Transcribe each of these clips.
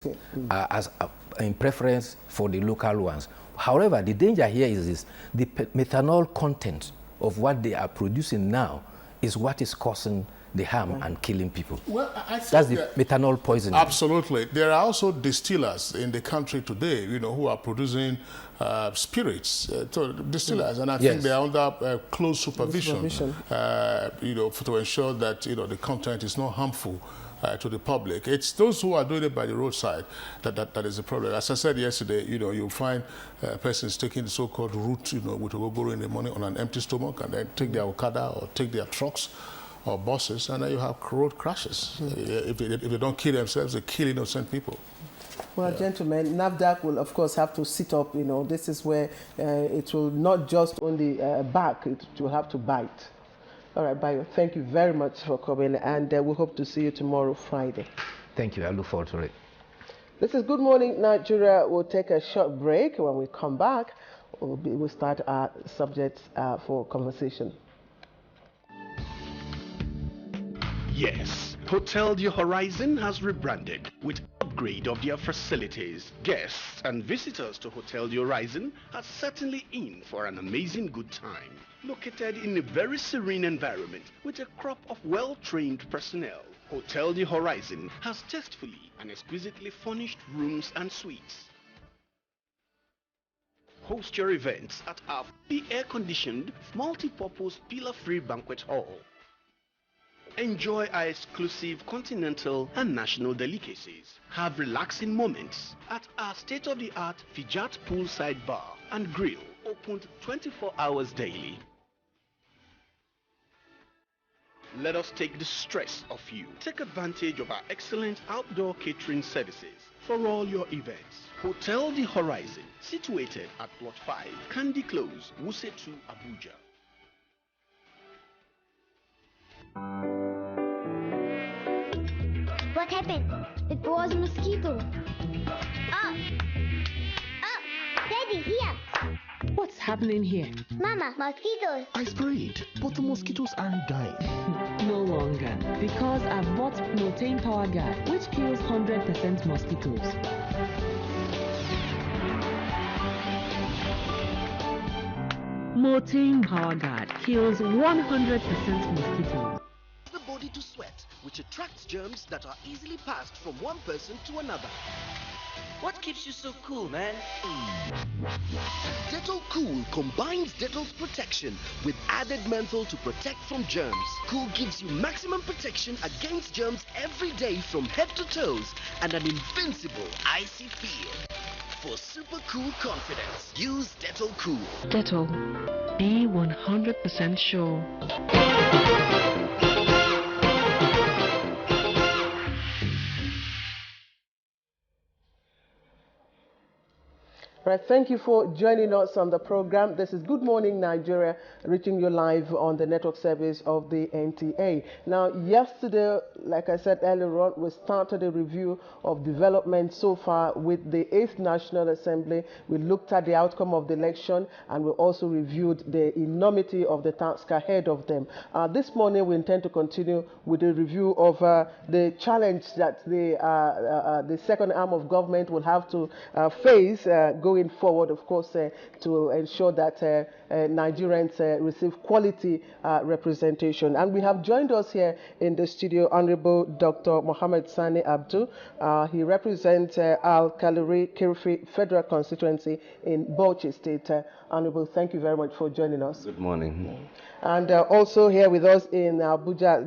in preference for the local ones. However, the danger here is this: the methanol content of what they are producing now is what is causing the harm and killing people. Well, I think that's the methanol poisoning. Absolutely. There are also distillers in the country today, who are producing spirits, distillers, and I think they are under close supervision, to ensure that the content is not harmful to the public. It's those who are doing it by the roadside that is the problem. As I said yesterday, you'll find persons taking the so-called route, with ogogoro in the morning on an empty stomach, and then take their okada or take their trucks or buses, and then you have road crashes. If they don't kill themselves, they kill innocent people. Well, gentlemen, NAFDAC will, of course, have to sit up. This is where it will not just only bark, it will have to bite. All right, Bayo, thank you very much for coming, and we hope to see you tomorrow, Friday. Thank you. I look forward to it. This is Good Morning Nigeria. We'll take a short break. When we come back, we'll start our subjects for conversation. Yes, Hotel The Horizon has rebranded with upgrade of their facilities. Guests and visitors to Hotel The Horizon are certainly in for an amazing good time. Located in a very serene environment with a crop of well-trained personnel, Hotel The Horizon has tastefully and exquisitely furnished rooms and suites. Host your events at our fully air-conditioned, multi-purpose, pillar-free banquet hall. Enjoy our exclusive continental and national delicacies. Have relaxing moments at our state-of-the-art Fijat poolside bar and grill, opened 24 hours daily. Let us take the stress off you. Take advantage of our excellent outdoor catering services for all your events. Hotel The Horizon, situated at Plot 5, Candy Close, Wuse 2, Abuja. What happened? It was a mosquito. Daddy, here. What's happening here? Mama, mosquitoes. I sprayed, but the mosquitoes aren't dying. No longer, because I've bought Motane Power Guard, which kills 100% mosquitoes. Motane Power Guard kills 100% mosquitoes. The body to sweat, which attracts germs that are easily passed from one person to another. What keeps you so cool, man? Dettol Cool combines Dettol's protection with added menthol to protect from germs. Cool gives you maximum protection against germs every day from head to toes and an invincible icy feel. For super cool confidence, use Dettol Cool. Dettol. Be 100% sure. Right, thank you for joining us on the program. This is Good Morning Nigeria, reaching you live on the network service of the NTA. Now, yesterday, like I said earlier on, we started a review of developments so far with the 8th National Assembly. We looked at the outcome of the election, and we also reviewed the enormity of the task ahead of them. This morning, we intend to continue with a review of the challenge that the second arm of government will have to face going forward, of course, to ensure that Nigerians receive quality representation. And we have joined us here in the studio Honorable Dr. Mohammed Sani Abdu. He represents Al-Kaluri Kirfi Federal Constituency in Bauchi State. Honorable, thank you very much for joining us. Good morning. And also here with us in Abuja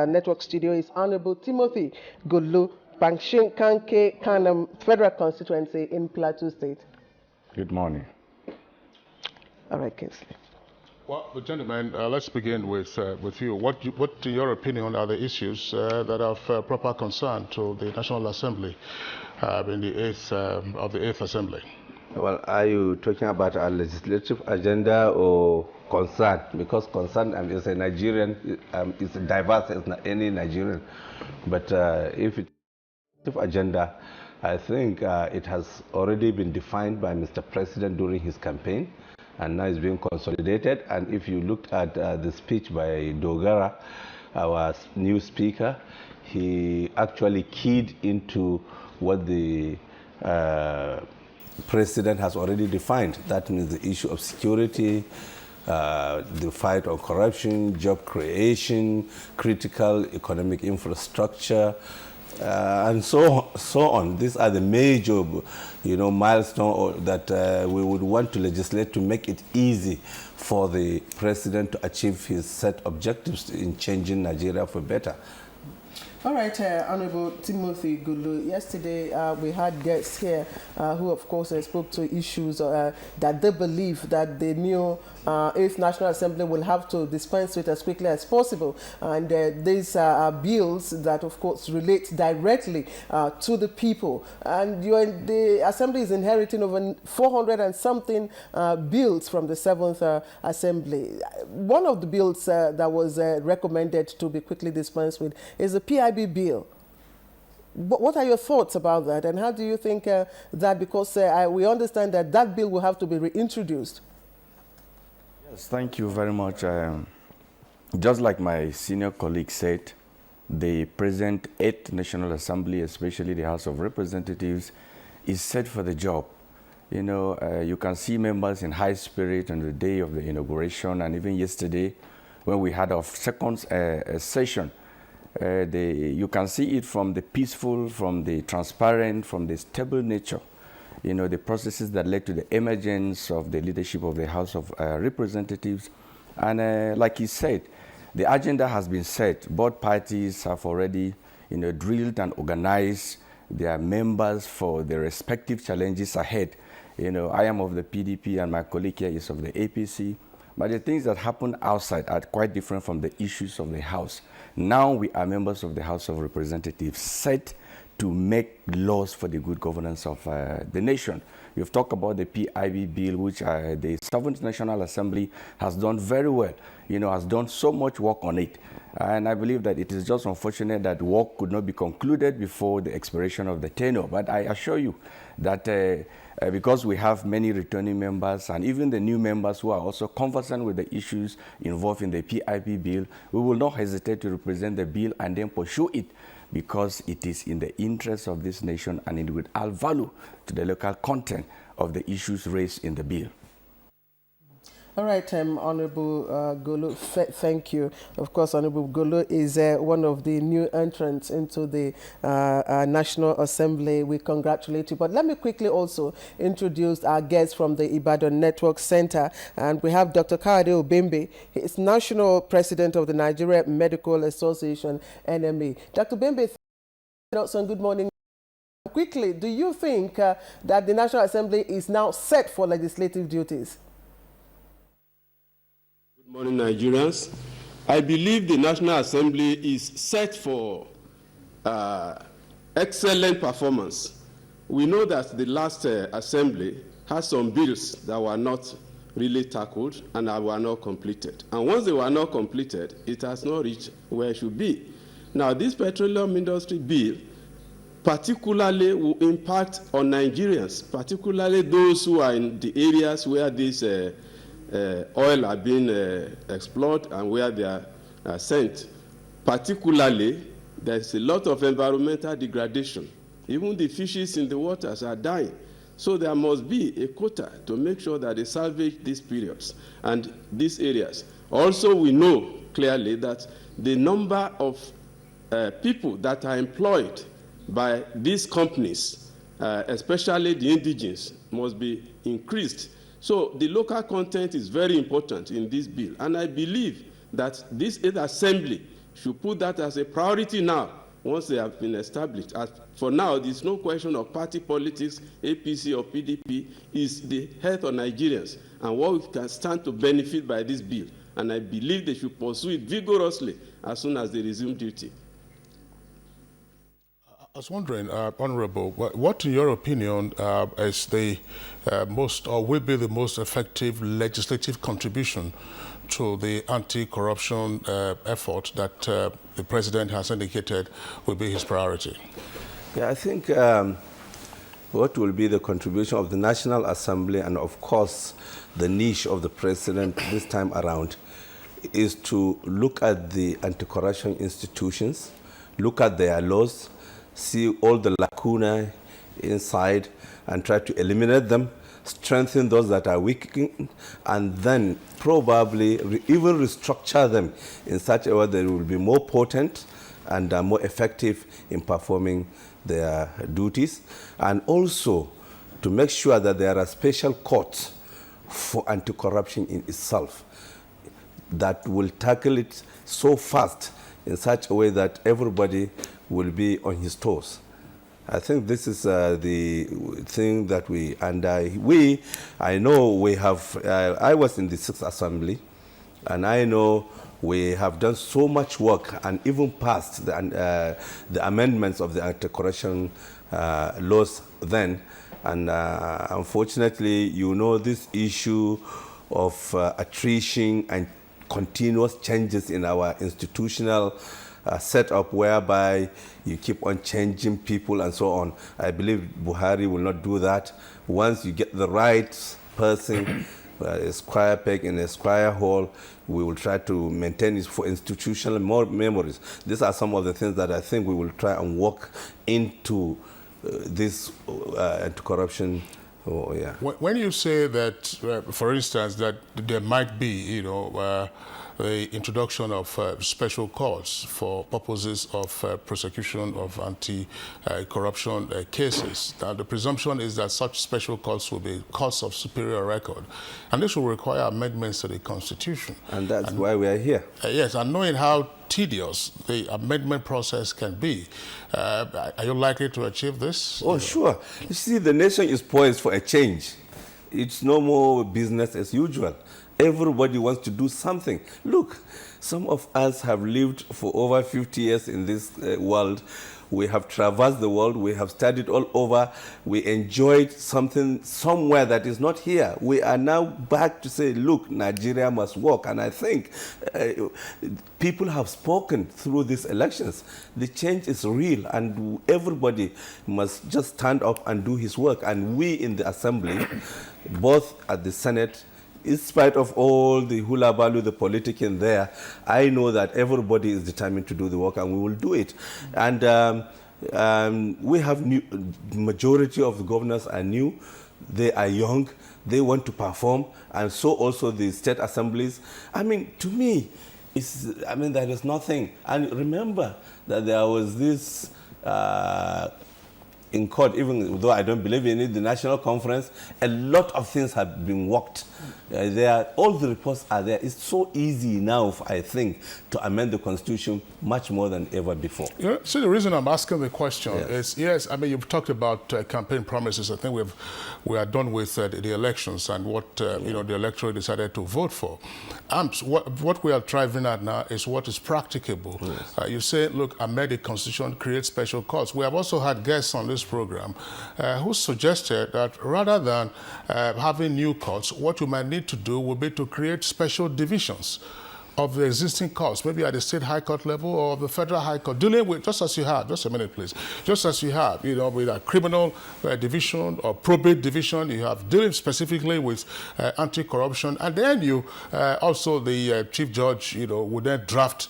Network Studio is Honorable Timothy Gulu, Bangshin Kanke Kanam Federal Constituency in Plateau State. Good morning. All right, Kingsley. Well, gentlemen, let's begin with you. What, in your opinion, are the issues that are of proper concern to the National Assembly in the 8th Assembly? Well, are you talking about a legislative agenda or concern? Because concern is a Nigerian, is diverse as any Nigerian. But if it's agenda, I think it has already been defined by Mr. President during his campaign, and now it's being consolidated. And if you looked at the speech by Dogara, our new speaker, he actually keyed into what the president has already defined. That means the issue of security, the fight on corruption, job creation, critical economic infrastructure, and so on. These are the major, milestones that we would want to legislate to make it easy for the president to achieve his set objectives in changing Nigeria for better. All right, Honorable Timothy Gulu. Yesterday, we had guests here who, of course, spoke to issues that they believe that the new 8th National Assembly will have to dispense with as quickly as possible. And these are bills that, of course, relate directly to the people. And the Assembly is inheriting over 400 and something bills from the 7th Assembly. One of the bills that was recommended to be quickly dispensed with is the PIB bill. What are your thoughts about that, and how do you think that, because we understand that that bill will have to be reintroduced? Yes, thank you very much. Just like my senior colleague said, the present 8th National Assembly, especially the House of Representatives, is set for the job. You can see members in high spirit on the day of the inauguration, and even yesterday when we had our second session. You can see it from the peaceful, from the transparent, from the stable nature, the processes that led to the emergence of the leadership of the House of Representatives. And like he said, the agenda has been set. Both parties have already, drilled and organized their members for the respective challenges ahead. I am of the PDP and my colleague here is of the APC. But the things that happen outside are quite different from the issues of the House. Now we are members of the House of Representatives set to make laws for the good governance of the nation. You've talked about the PIB bill, which the 7th National Assembly has done very well, has done so much work on it. And I believe that it is just unfortunate that work could not be concluded before the expiration of the tenure. But I assure you that because we have many returning members and even the new members who are also conversant with the issues involved in the PIB bill, we will not hesitate to represent the bill and then pursue it, because it is in the interest of this nation and it will add value to the local content of the issues raised in the bill. All right, Honorable Golo, thank you. Of course, Honorable Golo is one of the new entrants into the National Assembly. We congratulate you. But let me quickly also introduce our guests from the Ibadan Network Center. And we have Dr. Kade Obembe. He is National President of the Nigerian Medical Association, NMA. Dr. Obembe, good morning. Quickly, do you think that the National Assembly is now set for legislative duties? Good morning, Nigerians. I believe the National Assembly is set for excellent performance. We know that the last Assembly had some bills that were not really tackled and that were not completed. And once they were not completed, it has not reached where it should be. Now, this petroleum industry bill particularly will impact on Nigerians, particularly those who are in the areas where this oil are being explored and where they are sent. Particularly, there's a lot of environmental degradation. Even the fishes in the waters are dying. So there must be a quota to make sure that they salvage these periods and these areas. Also, we know clearly that the number of people that are employed by these companies, especially the indigenous, must be increased. So the local content is very important in this bill. And I believe that this 8th Assembly should put that as a priority now, once they have been established. As for now, there's no question of party politics, APC or PDP, is the health of Nigerians and what we can stand to benefit by this bill. And I believe they should pursue it vigorously as soon as they resume duty. I was wondering, Honorable, what in your opinion is the most, or will be the most effective legislative contribution to the anti-corruption effort that the President has indicated will be his priority? Yeah, I think what will be the contribution of the National Assembly and, of course, the niche of the President this time around is to look at the anti-corruption institutions, look at their laws, see all the lacuna inside and try to eliminate them, strengthen those that are weakening, and then probably even restructure them in such a way that they will be more potent and more effective in performing their duties, and also to make sure that there are special courts for anti-corruption in itself that will tackle it so fast in such a way that everybody will be on his toes. I think this is the thing that I know we have, I was in the 6th Assembly, and I know we have done so much work and even passed the amendments of the anti-corruption laws then. And unfortunately, you know, this issue of attrition and continuous changes in our institutional setup whereby you keep on changing people and so on. I believe Buhari will not do that. Once you get the right person, a square peg in a square hole, we will try to maintain it for institutional memories. These are some of the things that I think we will try and work into this anti-corruption. Oh, yeah. When you say that, for instance, that there might be, you know, the introduction of special courts for purposes of prosecution of anti-corruption cases, now the presumption is that such special courts will be courts of superior record, and this will require amendments to the Constitution. And that's why we are here. Yes, and knowing how tedious the amendment process can be, are you likely to achieve this? Oh, sure. You see, the nation is poised for a change. It's no more business as usual. Everybody wants to do something. Look, some of us have lived for over 50 years in this world. We have traversed the world. We have studied all over. We enjoyed something somewhere that is not here. We are now back to say, look, Nigeria must work. And I think people have spoken through these elections. The change is real, and everybody must just stand up and do his work. And we in the Assembly, both at the Senate, in spite of all the hula baloo, the politicking there, I know that everybody is determined to do the work, and we will do it. And we have majority of the governors are new. They are young. They want to perform, and so also the state assemblies. I mean, to me, there is nothing. And remember that there was this in court, even though I don't believe in it, the National Conference, a lot of things have been worked. All the reports are there. It's so easy now, I think, to amend the Constitution much more than ever before. So the reason I'm asking the question is, yes, I mean, you've talked about campaign promises. I think we are done with the elections and what you know, the electorate decided to vote for. What we are driving at now is what is practicable. Yes. You say, look, amend the Constitution, create special courts. We have also had guests on this program who suggested that rather than having new courts, what you might need to do would be to create special divisions of the existing courts, maybe at the state high court level or the federal high court, dealing with, just as you have, just a minute please, just as you have, you know, with a criminal division or probate division, you have dealing specifically with anti-corruption, and then you also the chief judge, you know, would then draft,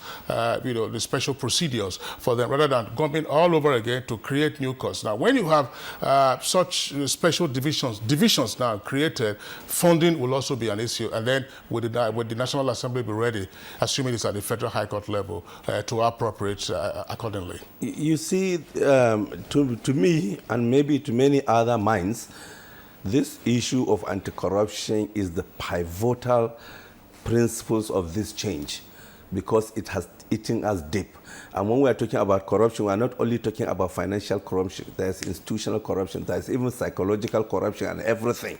you know, the special procedures for them rather than going all over again to create new courts. Now, when you have such special divisions now created, funding will also be an issue, and then would the National Assembly be ready, assuming it's at the federal high court level, to appropriate accordingly? You see, to me, and maybe to many other minds, this issue of anti-corruption is the pivotal principles of this change, because it has eaten us deep. And when we are talking about corruption, we are not only talking about financial corruption. There's institutional corruption. There's even psychological corruption and everything.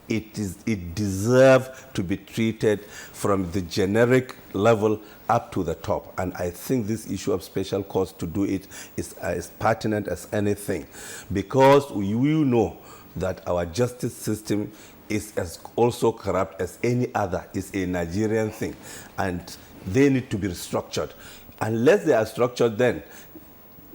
It deserves to be treated from the generic level up to the top. And I think this issue of special courts to do it is as pertinent as anything, because we know that our justice system is as also corrupt as any other. It's a Nigerian thing, and they need to be restructured. Unless they are structured, then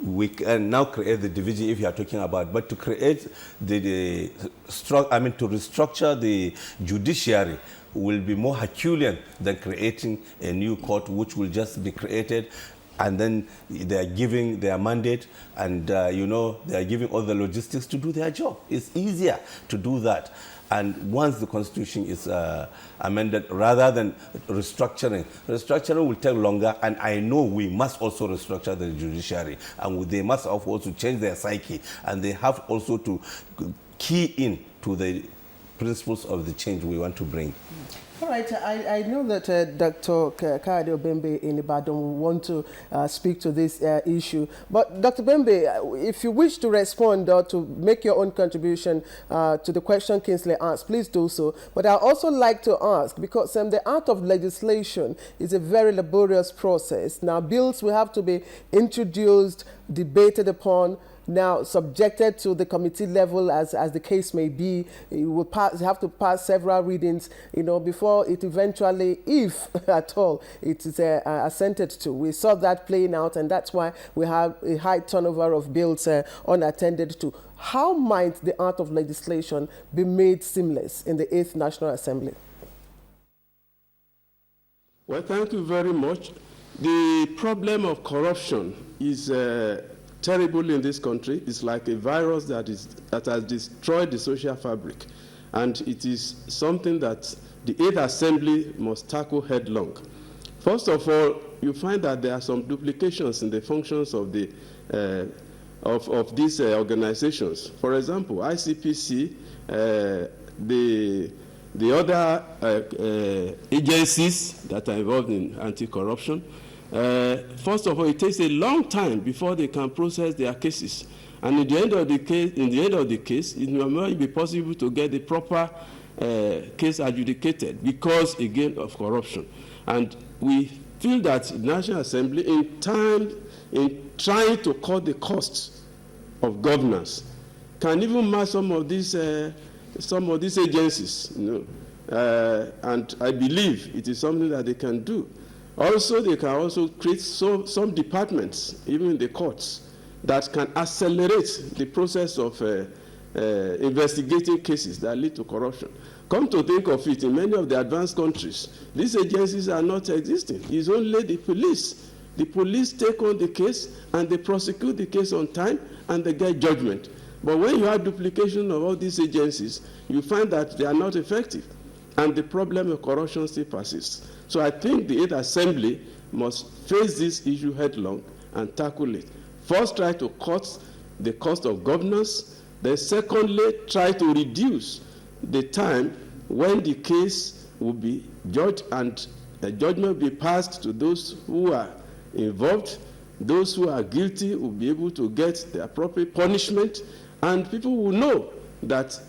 we can now create the division if you are talking about, but to create to restructure the judiciary will be more Herculean than creating a new court, which will just be created and then they are giving their mandate, and you know, they are giving all the logistics to do their job. It's easier to do that. And once the constitution is amended, rather than restructuring will take longer, and I know we must also restructure the judiciary, and they must also change their psyche, and they have also to key in to the principles of the change we want to bring. All right, I know that Dr. Kayode Obembe in Ibadan will want to speak to this issue. But Dr. Bembe, if you wish to respond or to make your own contribution to the question Kingsley asked, please do so. But I also like to ask, because the art of legislation is a very laborious process. Now, bills will have to be introduced, debated upon, now subjected to the committee level as the case may be. You will have to pass several readings, you know, before it eventually, if at all, it is assented to. We saw that playing out, and that's why we have a high turnover of bills unattended to. How might the art of legislation be made seamless in the 8th National Assembly? Well, thank you very much. The problem of corruption is terrible in this country. It's like a virus that has destroyed the social fabric. And it is something that the 8th Assembly must tackle headlong. First of all, you find that there are some duplications in the functions of the of these organizations. For example, ICPC, the other agencies that are involved in anti-corruption, first of all, it takes a long time before they can process their cases, and in the end of the case, it will not be possible to get the proper case adjudicated because, again, of corruption. And we feel that the National Assembly, in trying to cut the costs of governance, can even match some of these agencies, you know, and I believe it is something that they can do. Also, they can also create some departments, even in the courts, that can accelerate the process of investigating cases that lead to corruption. Come to think of it, in many of the advanced countries, these agencies are not existing. It's only the police. The police take on the case, and they prosecute the case on time, and they get judgment. But when you have duplication of all these agencies, you find that they are not effective, and the problem of corruption still persists. So I think the 8th Assembly must face this issue headlong and tackle it. First, try to cut the cost of governance. Then secondly, try to reduce the time when the case will be judged and a judgment will be passed to those who are involved. Those who are guilty will be able to get the appropriate punishment, and people will know that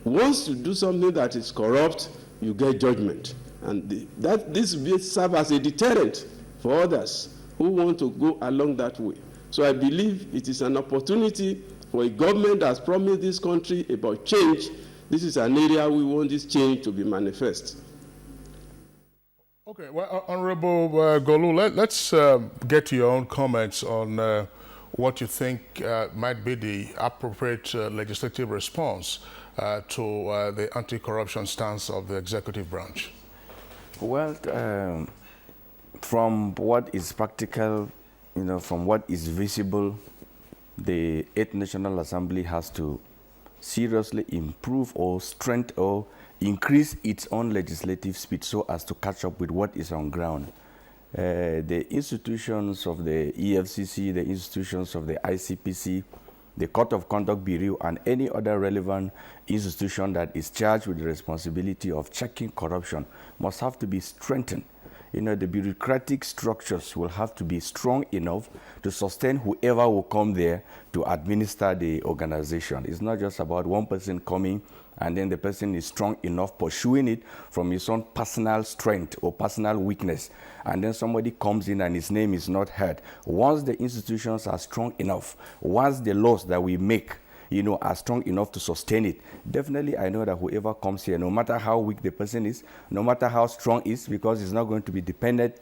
once you do something that is corrupt, you get judgment. And this will serve as a deterrent for others who want to go along that way. So I believe it is an opportunity for a government that has promised this country about change. This is an area we want this change to be manifest. Okay, well, Honorable Golu, let's get to your own comments on what you think might be the appropriate legislative response to the anti-corruption stance of the executive branch. Well, from what is practical, you know, from what is visible, the 8th National Assembly has to seriously improve or strengthen or increase its own legislative speed so as to catch up with what is on ground. The institutions of the EFCC, the institutions of the ICPC, the Court of Conduct Bureau, and any other relevant institution that is charged with the responsibility of checking corruption must have to be strengthened. You know, the bureaucratic structures will have to be strong enough to sustain whoever will come there to administer the organization. It's not just about one person coming and then the person is strong enough pursuing it from his own personal strength or personal weakness, and then somebody comes in and his name is not heard. Once the institutions are strong enough, once the laws that we make, you know, are strong enough to sustain it, definitely I know that whoever comes here, no matter how weak the person is, no matter how strong it is, because it's not going to be dependent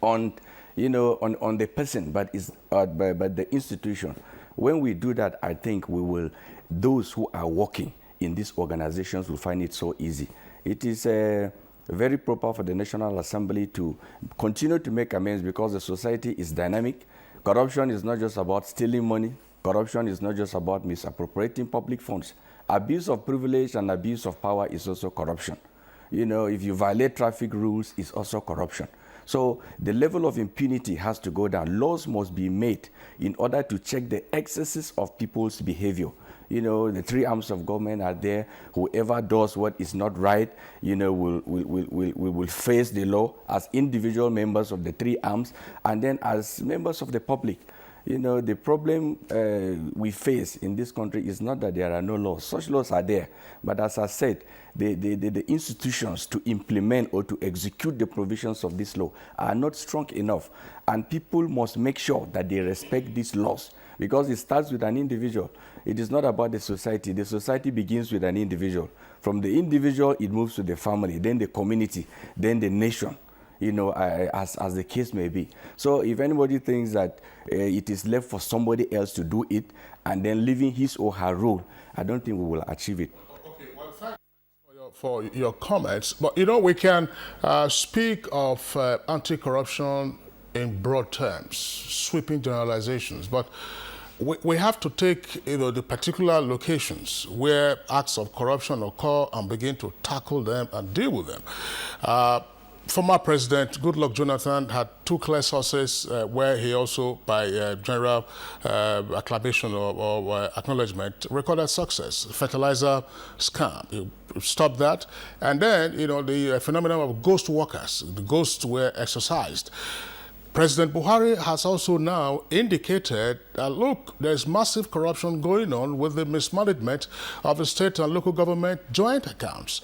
on, you know, on the person, but it's but the institution. When we do that, I think those who are working in these organizations will find it so easy. It is very proper for the National Assembly to continue to make amends, because the society is dynamic. Corruption is not just about stealing money. Corruption is not just about misappropriating public funds. Abuse of privilege and abuse of power is also corruption. You know, if you violate traffic rules, it's also corruption. So the level of impunity has to go down. Laws must be made in order to check the excesses of people's behavior. You know, the three arms of government are there. Whoever does what is not right, you know, will face the law as individual members of the three arms, and then as members of the public. You know, the problem we face in this country is not that there are no laws. Such laws are there. But as I said, the institutions to implement or to execute the provisions of this law are not strong enough. And people must make sure that they respect these laws, because it starts with an individual. It is not about the society. The society begins with an individual. From the individual, it moves to the family, then the community, then the nation. You know, as the case may be. So if anybody thinks that it is left for somebody else to do it and then leaving his or her role, I don't think we will achieve it. Okay, well, thank you for your comments. But, you know, we can speak of anti-corruption in broad terms, sweeping generalizations, but we have to take, you know, the particular locations where acts of corruption occur and begin to tackle them and deal with them. Former President Goodluck Jonathan had two clear sources where he also, by general acclamation or acknowledgement, recorded success. Fertilizer scam, he stopped that. And then, you know, the phenomenon of ghost workers, the ghosts were exorcised. President Buhari has also now indicated that, look, there's massive corruption going on with the mismanagement of the state and local government joint accounts.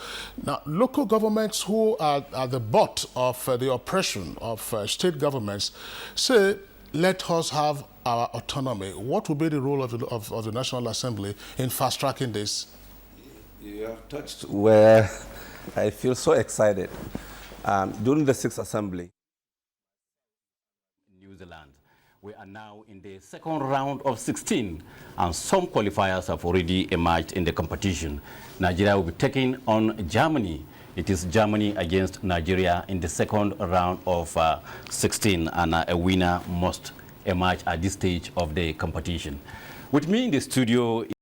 Now, local governments who are at the butt of the oppression of state governments say, let us have our autonomy. What will be the role of the National Assembly in fast-tracking this? You have touched where I feel so excited. During the 6th Assembly, we are now in the second round of 16, and some qualifiers have already emerged in the competition. Nigeria will be taking on Germany. It is Germany against Nigeria in the second round of 16, and a winner must emerge at this stage of the competition. With me in the studio